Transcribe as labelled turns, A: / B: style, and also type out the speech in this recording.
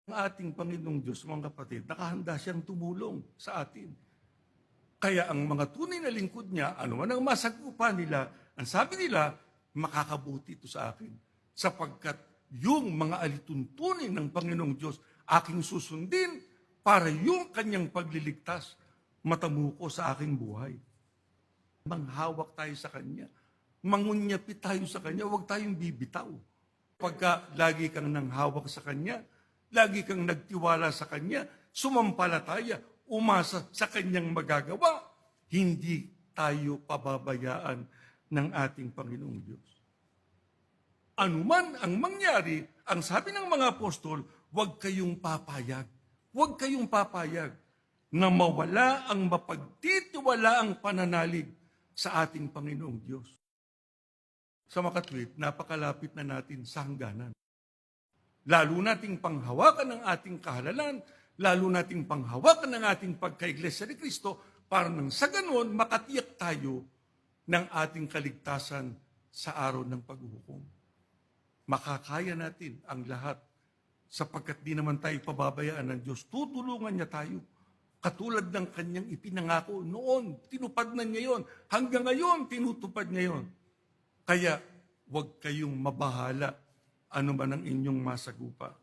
A: Ang ating Panginoong Diyos, mga kapatid, nakahanda siyang tumulong sa atin. Kaya ang mga tunay na lingkod niya, ano man ang masagupa nila, ang sabi nila, makakabuti ito sa akin. Sapagkat yung mga alituntunin ng Panginoong Diyos, aking susundin para yung kanyang pagliligtas matamuko sa aking buhay. Manghawak tayo sa Kanya. Mangunyapi tayo sa Kanya, huwag tayong bibitaw. Pagka lagi kang nanghawak sa Kanya, lagi kang nagtiwala sa Kanya, sumampalataya, umasa sa Kanyang magagawa, hindi tayo pababayaan ng ating Panginoong Diyos. Anuman ang mangyari, ang sabi ng mga apostol, huwag kayong papayag. Huwag kayong papayag na mawala ang mapagtitiwalaang pananalig sa ating Panginoong Diyos. Sa makatwid, napakalapit na natin sa hangganan. Lalo nating panghawakan ng ating kahalalan, lalo nating panghawakan ng ating pagkaiglesia ni Kristo, para nang sa ganon makatiyak tayo ng ating kaligtasan sa araw ng paghuhukom. Makakaya natin ang lahat sapagkat di naman tayo pababayaan ng Diyos. Tutulungan niya tayo. Katulad ng kanyang ipinangako noon, tinupad na niya yon. Hanggang ngayon, tinutupad niya yon. Kaya, huwag kayong mabahala ano man ang inyong masagupa.